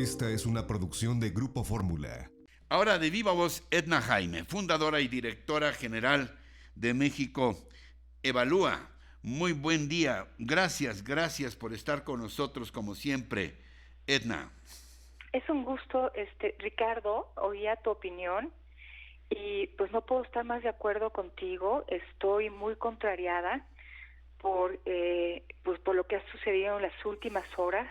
Esta es una producción de Grupo Fórmula. Ahora de viva voz, Edna Jaime, fundadora y directora general de México Evalúa. Muy buen día. Gracias por estar con nosotros como siempre, Edna. Es un gusto, Ricardo, oía tu opinión y pues no puedo estar más de acuerdo contigo. Estoy muy contrariada por lo que ha sucedido en las últimas horas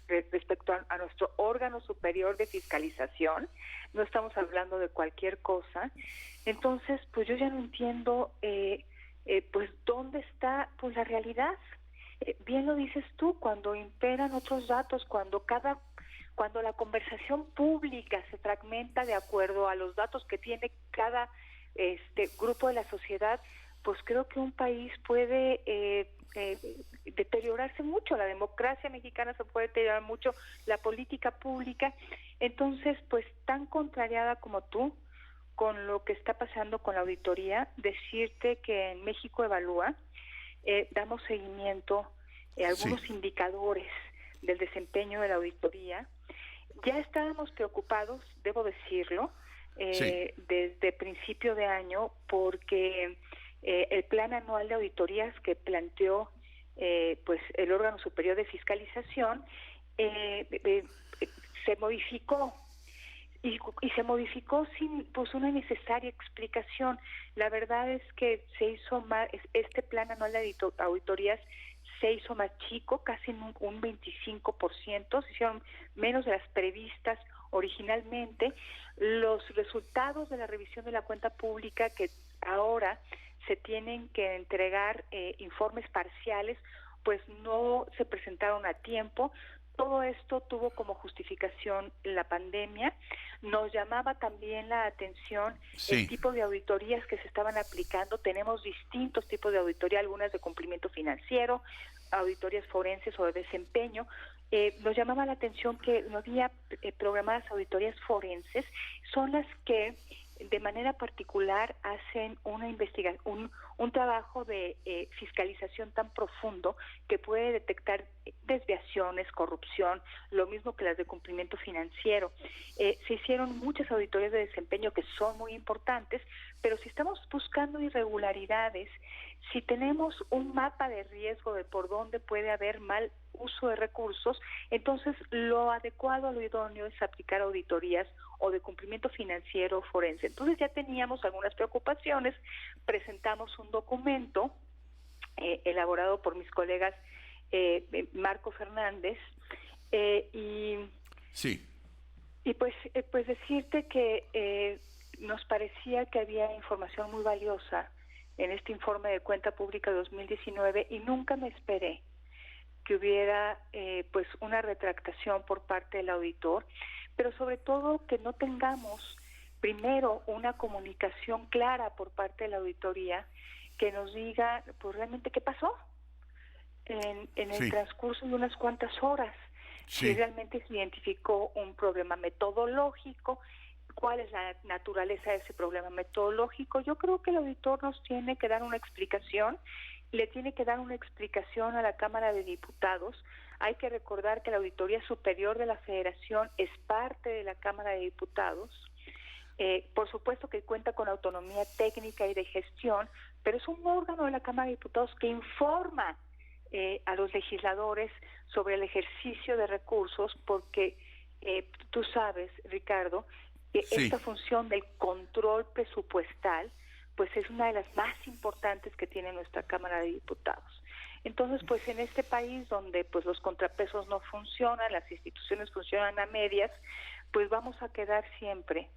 respecto a nuestro órgano superior de fiscalización. No estamos hablando de cualquier cosa. Entonces, pues yo ya no entiendo, pues dónde está pues la realidad. Bien lo dices tú, cuando imperan otros datos, cuando la conversación pública se fragmenta de acuerdo a los datos que tiene cada grupo de la sociedad, pues creo que un país puede deteriorarse mucho, la democracia mexicana se puede deteriorar mucho, la política pública. Entonces, pues tan contrariada como tú con lo que está pasando con la auditoría, decirte que en México Evalúa damos seguimiento a algunos indicadores del desempeño de la auditoría. Ya estábamos preocupados, debo decirlo, desde principio de año, porque el plan anual de auditorías que planteó pues el órgano superior de fiscalización se modificó. Y se modificó sin pues una necesaria explicación. La verdad es que se hizo más, este plan anual de auditorías se hizo más chico, casi un 25%, se hicieron menos de las previstas originalmente. Los resultados de la revisión de la cuenta pública, que ahora se tienen que entregar informes parciales, pues no se presentaron a tiempo. Todo esto tuvo como justificación la pandemia. Nos llamaba también la atención el tipo de auditorías que se estaban aplicando. Tenemos distintos tipos de auditoría, algunas de cumplimiento financiero, auditorías forenses o de desempeño. Nos llamaba la atención que no había programadas auditorías forenses, son las que de manera particular hacen una investigación, un trabajo de fiscalización tan profundo que puede detectar desviaciones, corrupción, lo mismo que las de cumplimiento financiero. Se hicieron muchas auditorías de desempeño que son muy importantes, pero si estamos buscando irregularidades, si tenemos un mapa de riesgo de por dónde puede haber mal uso de recursos, entonces lo adecuado, lo idóneo es aplicar auditorías o de cumplimiento financiero forense. Entonces ya teníamos algunas preocupaciones, presentamos un documento elaborado por mis colegas Marco Fernández y pues decirte que nos parecía que había información muy valiosa en este informe de cuenta pública 2019 y nunca me esperé que hubiera pues una retractación por parte del auditor, pero sobre todo que no tengamos primero una comunicación clara por parte de la auditoría que nos diga pues realmente qué pasó en el transcurso de unas cuantas horas, si realmente se identificó un problema metodológico, cuál es la naturaleza de ese problema metodológico. Yo creo que el auditor nos tiene que dar una explicación, le tiene que dar una explicación a la Cámara de Diputados. Hay que recordar que la Auditoría Superior de la Federación es parte de la Cámara de Diputados. Por supuesto que cuenta con autonomía técnica y de gestión, pero es un órgano de la Cámara de Diputados que informa a los legisladores sobre el ejercicio de recursos, porque tú sabes, Ricardo, que esta función del control presupuestal pues es una de las más importantes que tiene nuestra Cámara de Diputados. Entonces, pues en este país donde pues los contrapesos no funcionan, las instituciones funcionan a medias, pues vamos a quedar siempre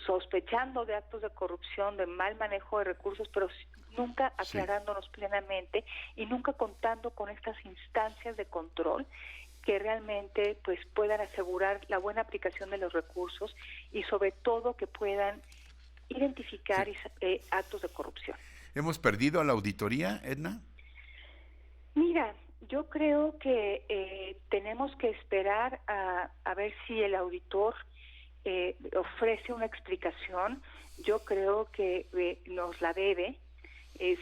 sospechando de actos de corrupción, de mal manejo de recursos, pero nunca aclarándonos plenamente y nunca contando con estas instancias de control que realmente pues puedan asegurar la buena aplicación de los recursos y sobre todo que puedan identificar actos de corrupción. ¿Hemos perdido a la auditoría, Edna? Mira, yo creo que tenemos que esperar a ver si el auditor ofrece una explicación. Yo creo que nos la debe.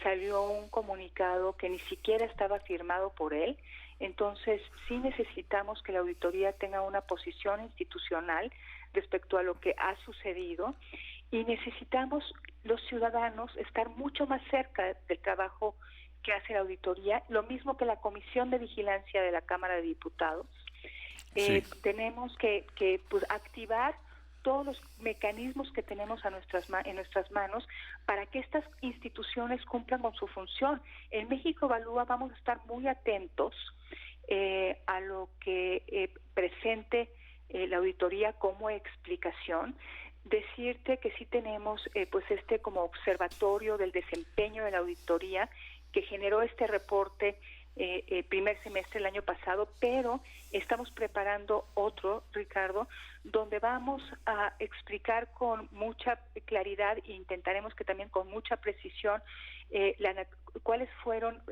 salió un comunicado que ni siquiera estaba firmado por él. Entonces, sí necesitamos que la auditoría tenga una posición institucional respecto a lo que ha sucedido, y necesitamos los ciudadanos estar mucho más cerca del trabajo que hace la auditoría, lo mismo que la Comisión de Vigilancia de la Cámara de Diputados. Tenemos que pues, activar todos los mecanismos que tenemos en nuestras manos para que estas instituciones cumplan con su función. En México Evalúa vamos a estar muy atentos a lo que presente la auditoría como explicación. Decirte que sí tenemos pues como observatorio del desempeño de la auditoría que generó este reporte primer semestre del año pasado, pero estamos preparando otro, Ricardo, donde vamos a explicar con mucha claridad e intentaremos que también con mucha precisión cuáles fueron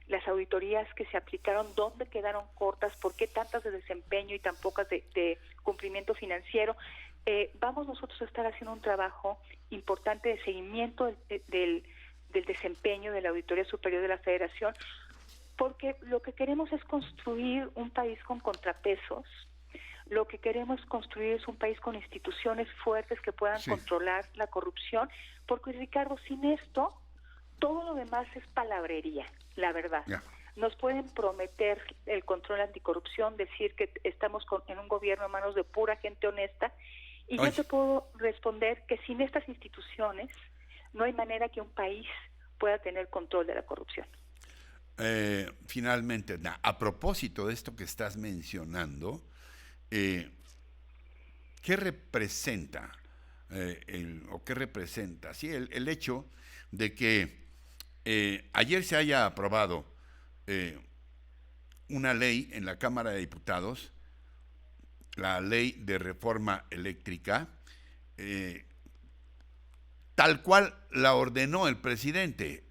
las auditorías que se aplicaron, dónde quedaron cortas, por qué tantas de desempeño y tan pocas de cumplimiento financiero. Vamos nosotros a estar haciendo un trabajo importante de seguimiento del desempeño de la Auditoría Superior de la Federación, porque lo que queremos es construir un país con contrapesos, lo que queremos construir es un país con instituciones fuertes que puedan controlar la corrupción, porque, Ricardo, sin esto, todo lo demás es palabrería, la verdad. Nos pueden prometer el control anticorrupción, decir que estamos en un gobierno en manos de pura gente honesta, y yo te puedo responder que sin estas instituciones no hay manera que un país pueda tener control de la corrupción. Finalmente, a propósito de esto que estás mencionando, ¿qué representa el hecho de que ayer se haya aprobado una ley en la Cámara de Diputados, la ley de reforma eléctrica, tal cual la ordenó el presidente?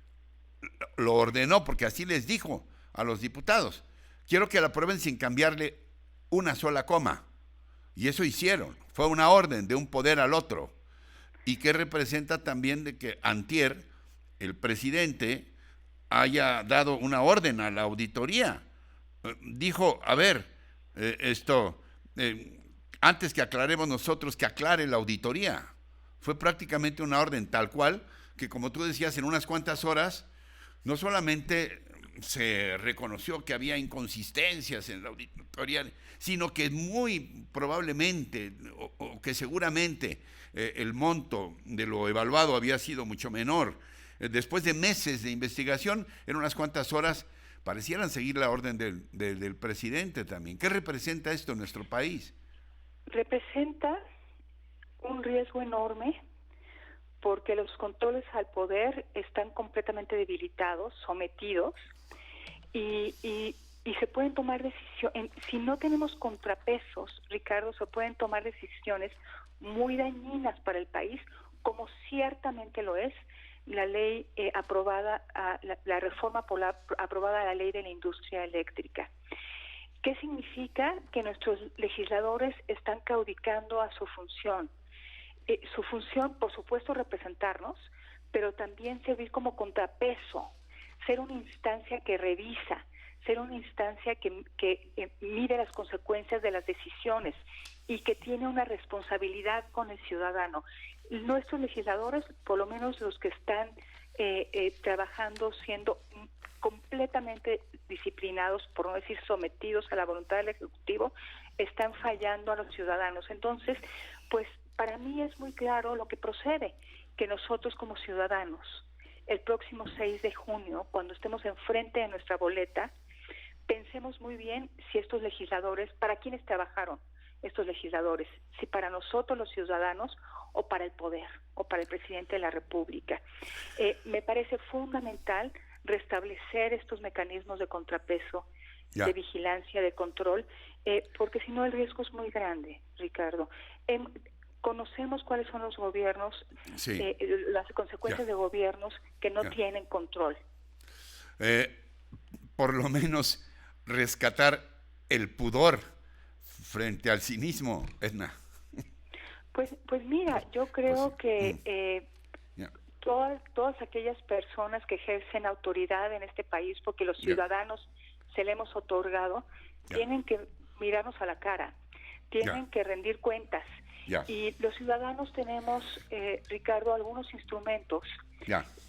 Lo ordenó porque así les dijo a los diputados: quiero que la aprueben sin cambiarle una sola coma. Y eso hicieron. Fue una orden de un poder al otro. Y que representa también de que antier el presidente haya dado una orden a la auditoría. Dijo: a ver, antes que aclaremos nosotros, que aclare la auditoría. Fue prácticamente una orden tal cual que, como tú decías, en unas cuantas horas no solamente se reconoció que había inconsistencias en la auditoría, sino que muy probablemente o que seguramente el monto de lo evaluado había sido mucho menor. Después de meses de investigación, en unas cuantas horas parecieran seguir la orden del presidente también. ¿Qué representa esto en nuestro país? Representa un riesgo enorme, porque los controles al poder están completamente debilitados, sometidos, y se pueden tomar decisiones. Si no tenemos contrapesos, Ricardo, se pueden tomar decisiones muy dañinas para el país, como ciertamente lo es la ley aprobada, la reforma aprobada a la ley de la industria eléctrica. ¿Qué significa? Que nuestros legisladores están claudicando a su función. Su función, por supuesto, representarnos, pero también servir como contrapeso, ser una instancia que revisa, ser una instancia que mide las consecuencias de las decisiones y que tiene una responsabilidad con el ciudadano. Nuestros legisladores, por lo menos los que están trabajando siendo completamente disciplinados, por no decir sometidos a la voluntad del Ejecutivo, están fallando a los ciudadanos. Entonces, pues para mí es muy claro lo que procede, que nosotros como ciudadanos, el próximo 6 de junio, cuando estemos enfrente de nuestra boleta, pensemos muy bien si estos legisladores, para quiénes trabajaron estos legisladores, si para nosotros los ciudadanos o para el poder, o para el presidente de la República. Me parece fundamental restablecer estos mecanismos de contrapeso, de vigilancia, de control, porque si no el riesgo es muy grande, Ricardo. Conocemos cuáles son los gobiernos, las consecuencias de gobiernos que no tienen control. Por lo menos rescatar el pudor frente al cinismo, Edna. Pues mira, yo creo que todas aquellas personas que ejercen autoridad en este país, porque los ciudadanos se le hemos otorgado, tienen que mirarnos a la cara, tienen que rendir cuentas. Y los ciudadanos tenemos, Ricardo, algunos instrumentos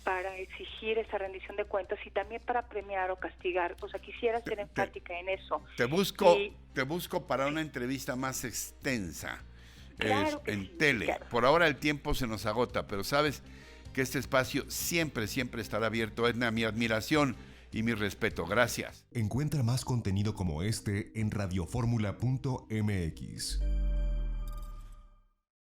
para exigir esa rendición de cuentas y también para premiar o castigar. O sea, quisiera ser enfática en eso. Te busco para una entrevista más extensa. Claro en tele. Claro. Por ahora el tiempo se nos agota, pero sabes que este espacio siempre estará abierto. Edna, mi admiración y mi respeto. Gracias. Encuentra más contenido como este en radioformula.mx.